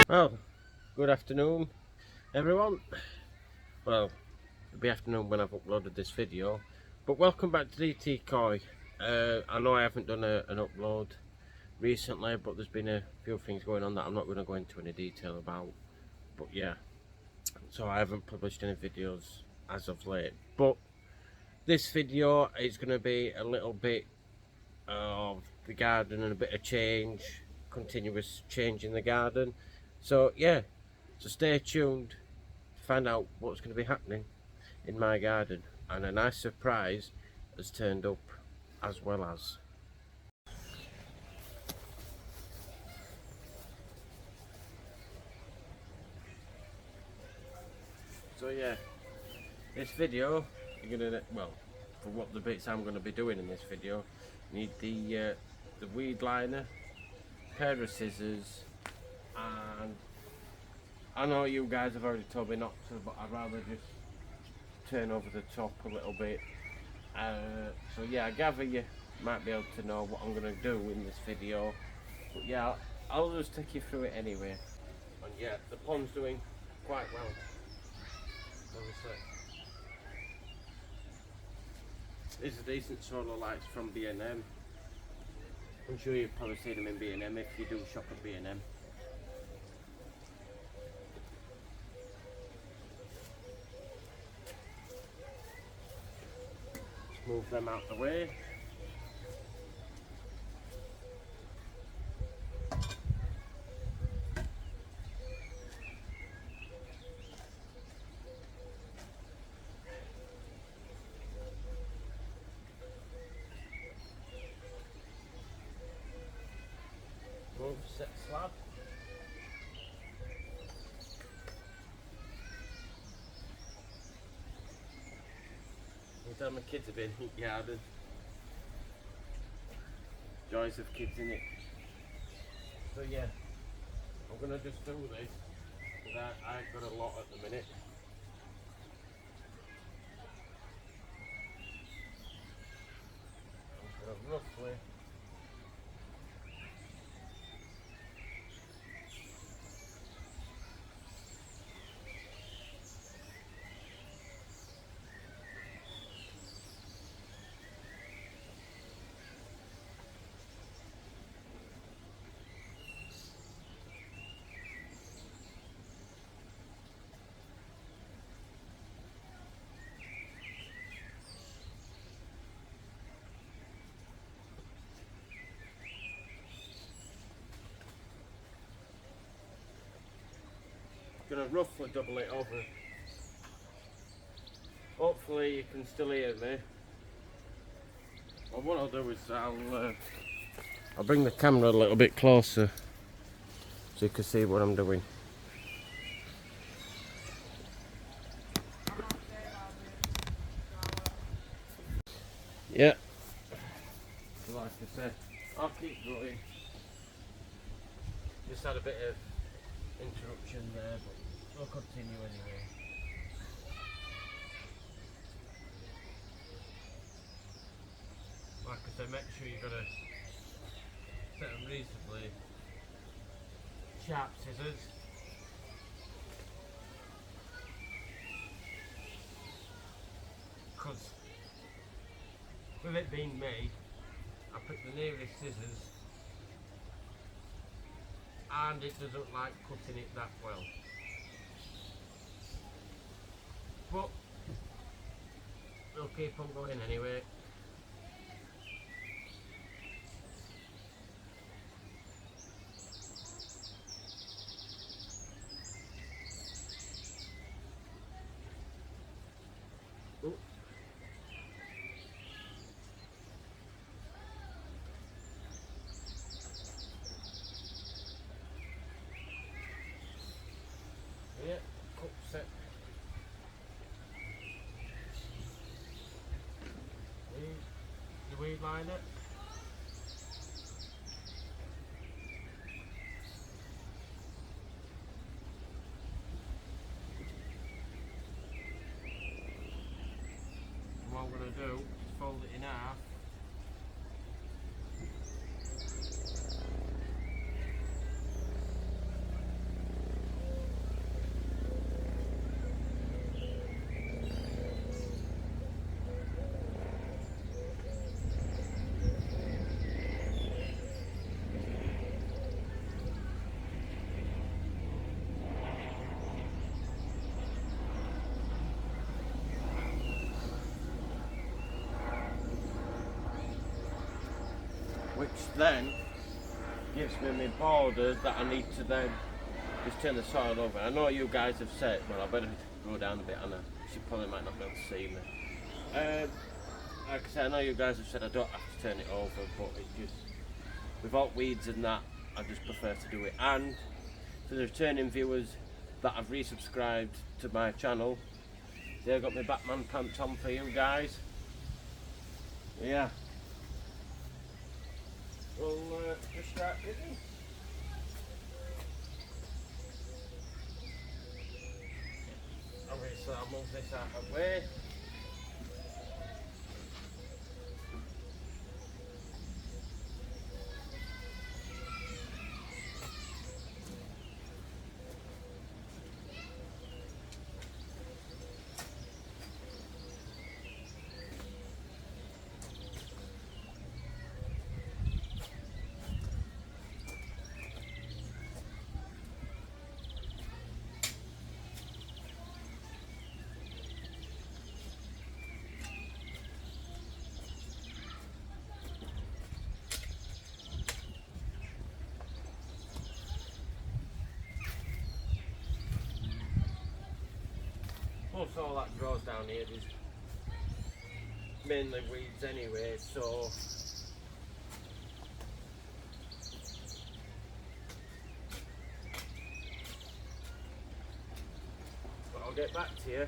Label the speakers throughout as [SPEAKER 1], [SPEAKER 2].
[SPEAKER 1] Well, good afternoon, everyone. Well, it'll be afternoon when I've uploaded this video, but welcome back to DT Koi. I know I haven't done an upload recently, but there's been a few things going on that I'm not going to go into any detail about. But yeah, so I haven't published any videos as of late. But this video is going to be a little bit of the garden and a bit of change, continuous change in the garden. So yeah, so stay tuned to find out what's going to be happening in my garden, and a nice surprise has turned up as well as. So yeah, this video you're gonna, well, for what the bits I'm going to be doing in this video, you need the weed liner, pair of scissors, and I know you guys have already told me not to, but I'd rather just turn over the top a little bit. So yeah, I gather you might be able to know what I'm going to do in this video, but yeah, I'll just take you through it anyway. And yeah, the pond's doing quite well, obviously. These are decent solar lights from B&M. I'm sure you've probably seen them in B&M if you do shop at B&M. Move them out the way. Move set slab. I tell my kids have been heat garden. Joys of kids in it. So yeah, I'm gonna just do this because I've got a lot at the minute. I'm gonna roughly double it over. Hopefully you can still hear me. Well, what I'll do is I'll bring the camera a little bit closer so you can see what I'm doing. Yeah, like I said, I'll keep going. Just had a bit of interruption there, but we'll continue anyway. Like I said, make sure you've got to set them reasonably sharp scissors. Because with it being me, I picked the nearest scissors and it doesn't like cutting it that well. But we'll keep on going anyway. Ooh. Yeah, cup set. The weed liner. And what I'm going to do is fold it in half. then gives me my borders that I need to then just turn the soil over. I know you guys have said, well, I better go down a bit, Anna. She probably might not be able to see me. Like I said, I know you guys have said I don't have to turn it over, but it just, without weeds and that, I just prefer to do it. And for the returning viewers that have resubscribed to my channel, they've got my Batman pants on for you guys. Yeah. We'll just start digging. Obviously I'll move this out of the way. Plus all that grows down here is mainly weeds anyway, so but I'll get back to you.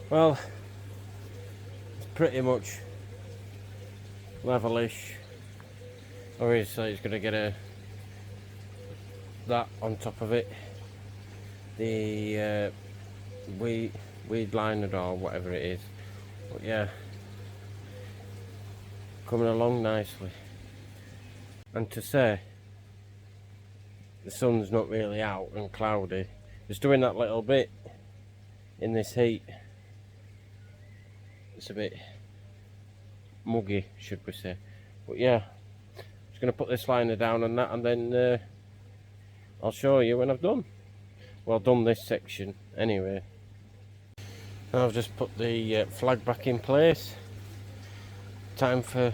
[SPEAKER 1] Well, it's pretty much levelish. Obviously it's going to get that on top of it, the weed liner or whatever it is, but yeah, coming along nicely. And to say the sun's not really out and cloudy, just doing that little bit in this heat, it's a bit muggy, should we say. But yeah, just going to put this liner down on that, and then I'll show you when I've done. Well, done this section anyway. Now I've just put the flag back in place. Time for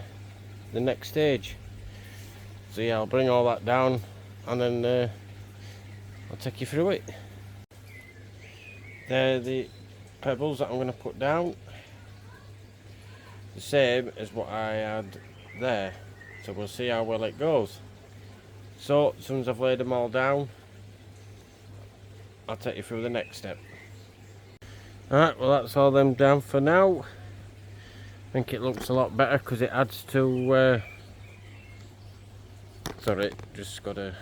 [SPEAKER 1] the next stage. So yeah, I'll bring all that down and then I'll take you through it. They're the pebbles that I'm going to put down. The same as what I had there. So we'll see how well it goes. So as soon as I've laid them all down, I'll take you through the next step. Alright, well that's all them down for now. I think it looks a lot better because it adds to sorry, just gotta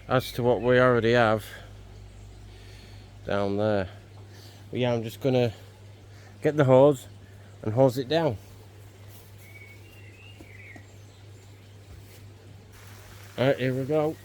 [SPEAKER 1] adds to what we already have down there. But yeah, I'm just gonna get the hose and hose it down. Alright, here we go.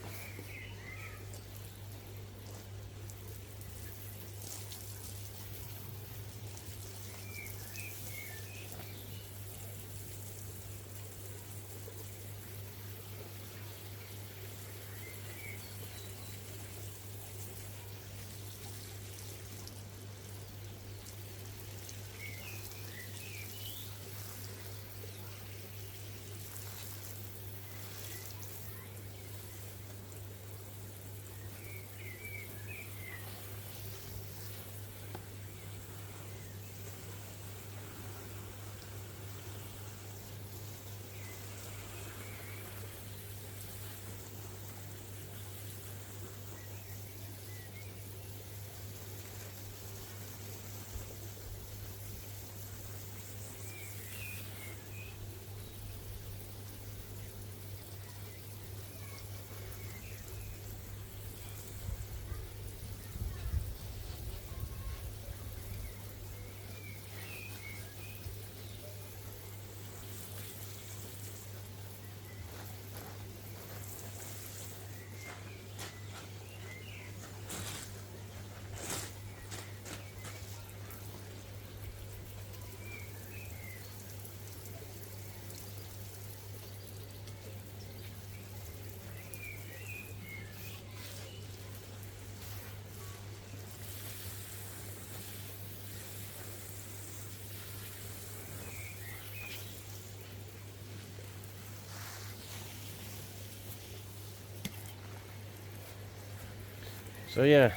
[SPEAKER 1] So yeah,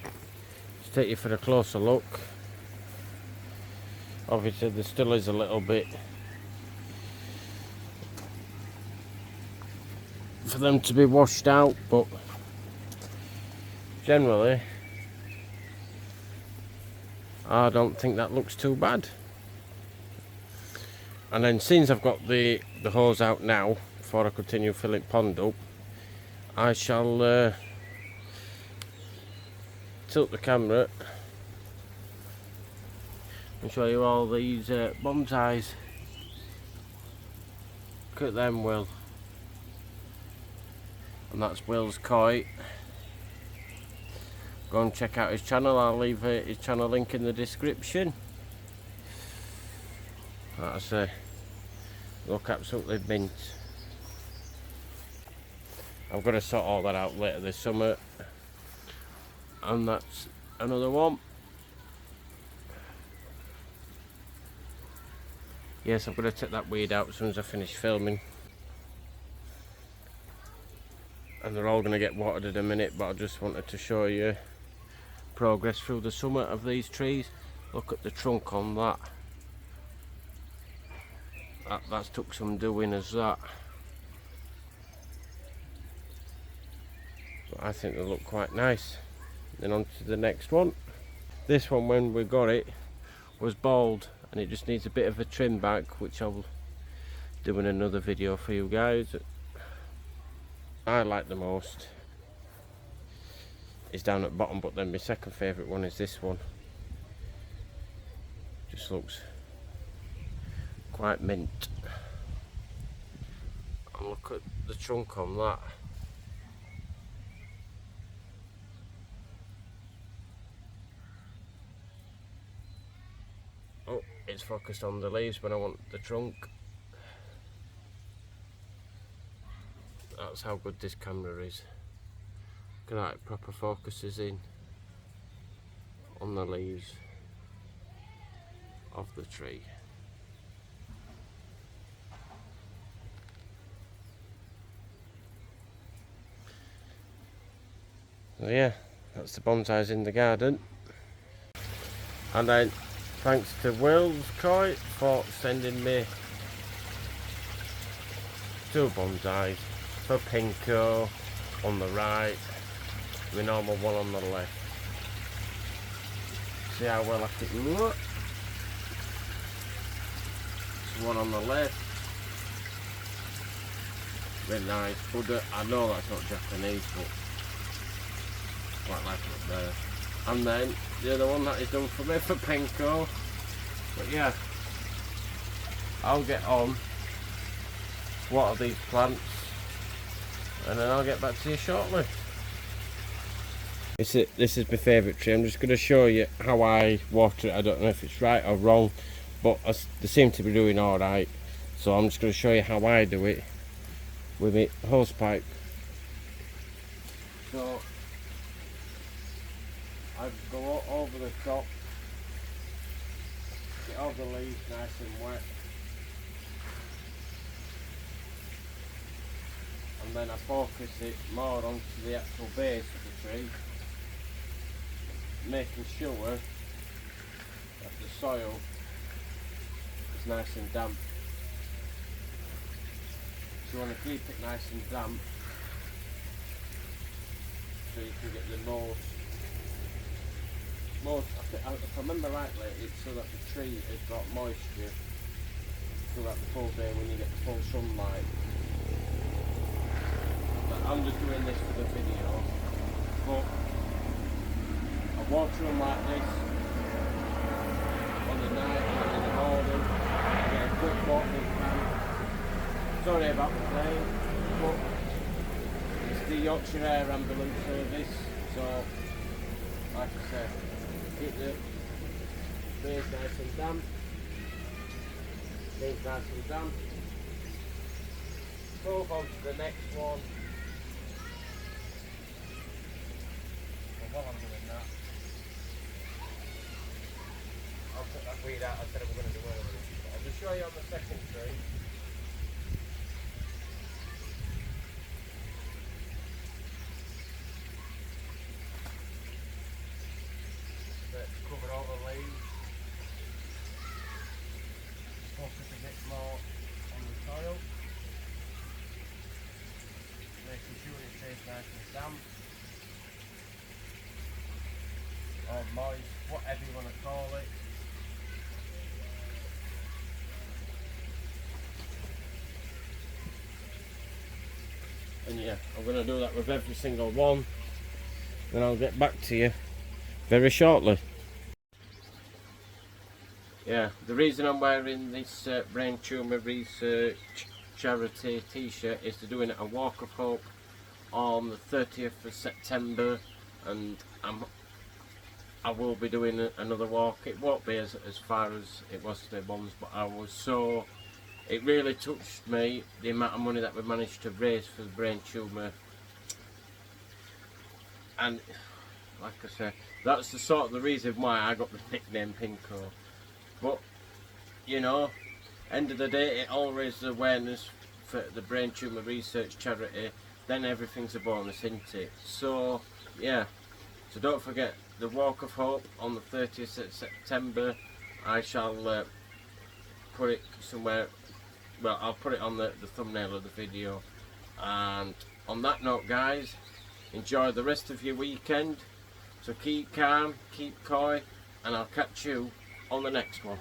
[SPEAKER 1] let's take you for a closer look. Obviously there still is a little bit for them to be washed out, but generally I don't think that looks too bad. And then since I've got the hose out now, before I continue filling pond up, I shall tilt the camera and show you all these bonsais. Look at them, Will. And that's Will's koi. Go and check out his channel. I'll leave his channel link in the description. That's look absolutely mint. I've got to sort all that out later this summer. And that's another one. Yes, I'm going to take that weed out as soon as I finish filming. And they're all going to get watered in a minute, but I just wanted to show you progress through the summer of these trees. Look at the trunk on that. That's took some doing as that. But I think they look quite nice. Then on to the next one. This one, when we got it, was bald, and it just needs a bit of a trim back, which I'll do in another video for you guys. I like the most is down at the bottom, but then my second favourite one is this one. Just looks quite mint. And look at the trunk on that. Oh, it's focused on the leaves when I want the trunk. That's how good this camera is. Look at that, it proper focuses in on the leaves of the tree. So yeah, that's the bonsais in the garden. And then thanks to Will's koi for sending me 2 bonsais for Pinko on the right, the normal one on the left. See how well I can look. There's one on the left. Really nice. But I know that's not Japanese, but quite like it up there. And then the other one that is done for me for Pinko. But yeah, I'll get on water these plants and then I'll get back to you shortly. This is my favourite tree. I'm just going to show you how I water it. I don't know if it's right or wrong, but they seem to be doing alright. So I'm just going to show you how I do it with my hose pipe. So I go over the top, get all the leaves nice and wet, and then I focus it more onto the actual base of the tree, making sure that the soil is nice and damp. So you want to keep it nice and damp so you can get the most, if I remember rightly, it's so that the tree has got moisture throughout the full day when you get the full sunlight. But I'm just doing this for the video, but I water them like this on the night and in the morning. I get a quick watering can. Sorry about the plane, but it's the Yorkshire Air Ambulance Service, so like I said, keep the base nice and damp, leaves nice and damp. Move on to the next one. And while I'm doing that, I'll put that weed out I said I was going to do earlier. I'll just show you on the second tree. stays nice and damp, or moist, whatever you want to call it. And yeah, I'm going to do that with every single one, then I'll get back to you very shortly. Yeah, the reason I'm wearing this Brain Tumour Research charity t-shirt is they're doing a Walk of Hope on the 30th of September, and I will be doing another walk. It won't be as far as it was the ones, but it really touched me, the amount of money that we managed to raise for the brain tumour. And like I said, that's the sort of the reason why I got the nickname Pinko. But you know, end of the day, it all raises awareness for the Brain Tumour Research charity. Then everything's a bonus, isn't it? So yeah, so don't forget the Walk of Hope on the 30th of September. I shall put it somewhere. Well, I'll put it on the thumbnail of the video. And on that note, guys, enjoy the rest of your weekend. So keep calm, keep coy, and I'll catch you on the next one.